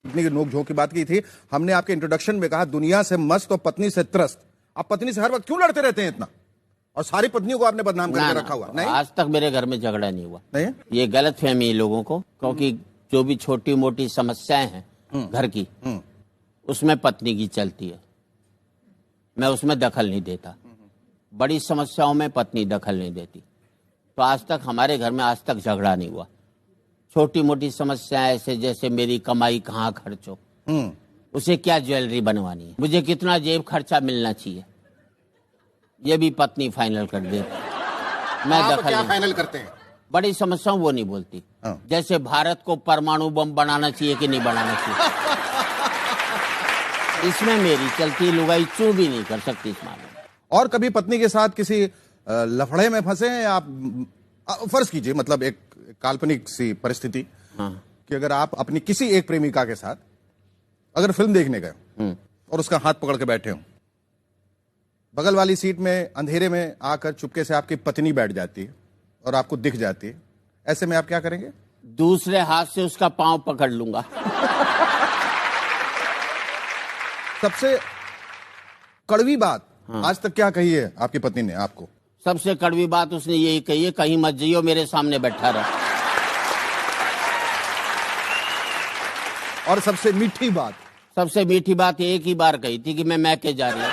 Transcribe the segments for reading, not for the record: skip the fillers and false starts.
पत्नी की नोक झोंक की बात की थी हमने। आपके इंट्रोडक्शन में कहा दुनिया से मस्त और पत्नी से त्रस्त। आप पत्नी से हर वक्त क्यों लड़ते रहते हैं इतना, और सारी पत्नियों को आपने बदनाम करके रखा हुआ? नहीं, आज तक मेरे घर में झगड़ा नहीं हुआ। नहीं, ये गलत फहमी है लोगों को, क्योंकि जो भी छोटी मोटी समस्याएं हैं घर की, उसमें पत्नी की चलती है, मैं उसमें दखल नहीं देता। बड़ी समस्याओं में पत्नी दखल नहीं देती। तो आज तक हमारे घर में आज तक झगड़ा नहीं हुआ। छोटी मोटी समस्याएं ऐसे जैसे मेरी कमाई कहाँ खर्च हो, उसे क्या ज्वेलरी बनवानी है, मुझे कितना जेब खर्चा मिलना चाहिए, ये भी पत्नी फाइनल कर दे। मैं आप दखल क्या नहीं। फाइनल करते हैं? बड़ी समस्याओं वो नहीं बोलती। जैसे भारत को परमाणु बम बनाना चाहिए कि नहीं बनाना चाहिए, इसमें मेरी चलती। लुगाई चू भी नहीं कर सकती इस मामले में। और कभी पत्नी के साथ किसी लफड़े में फंसे हैं आप? फर्ज कीजिए, मतलब एक काल्पनिक सी परिस्थिति कि अगर आप अपनी किसी एक प्रेमिका के साथ अगर फिल्म देखने गए और उसका हाथ पकड़ के बैठे हो, बगल वाली सीट में अंधेरे में आकर चुपके से आपकी पत्नी बैठ जाती है और आपको दिख जाती है, ऐसे में आप क्या करेंगे? दूसरे हाथ से उसका पांव पकड़ लूंगा। सबसे कड़वी बात आज तक क्या कही है आपकी पत्नी ने आपको? सबसे कड़वी बात उसने यही कही है, कहीं मत जाइयो, मेरे सामने बैठा रहो। और सबसे मीठी बात? सबसे मीठी बात एक ही बार कही थी कि मैं मैके जा रही हूँ।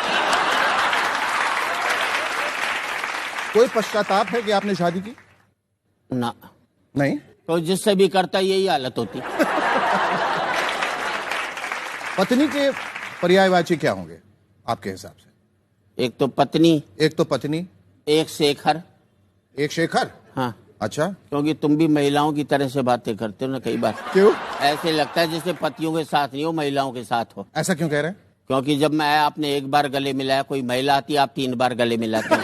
कोई पश्चाताप है कि आपने शादी की? ना, नहीं। तो जिससे भी करता यही हालत होती। पत्नी के पर्यायवाची क्या होंगे आपके हिसाब से? एक तो पत्नी, एक तो पत्नी, एक शेखर। एक शेखर? हाँ, अच्छा, क्योंकि तुम भी महिलाओं की तरह से बातें करते हो ना कई बार। क्यों? ऐसे लगता है जैसे पतियों के साथ नहीं हो, महिलाओं के साथ हो। ऐसा क्यों कह रहे हैं? क्योंकि जब मैं आपने एक बार गले मिलाया, कोई महिला आती आप 3 बार गले मिलाते हो।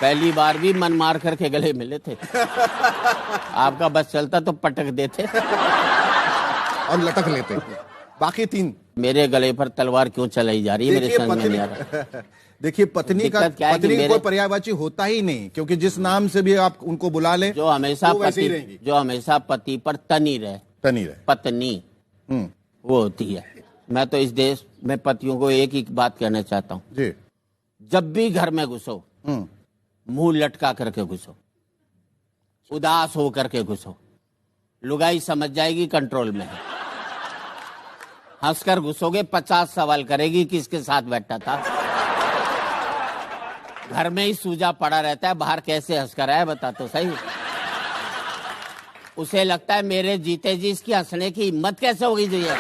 पहली बार भी मन मार करके गले मिले थे। आपका बस चलता तो पटक देते और लटक लेते। बाकी 3 मेरे गले पर तलवार क्यों चलाई जा रही है, मेरे समझ में नहीं आ रहा। देखिए पत्नी का, पत्नी का कोई पर्यायवाची होता ही नहीं, क्योंकि जिस नाम से भी आप उनको बुला ले जो हमेशा पति पर तनी रहे, पत्नी वो होती है। मैं तो इस देश में पतियों को एक ही बात कहना चाहता हूँ जी, जब भी घर में घुसो मुंह लटका करके घुसो, उदास हो करके घुसो, लुगाई समझ जाएगी कंट्रोल में है। हंसकर घुसोगे 50 सवाल करेगी किसके साथ बैठा था। घर में ही सूजा पड़ा रहता है, बाहर कैसे हंसकर आया बता तो सही। उसे लगता है मेरे जीते जी इसकी हंसने की हिम्मत कैसे होगी जो ये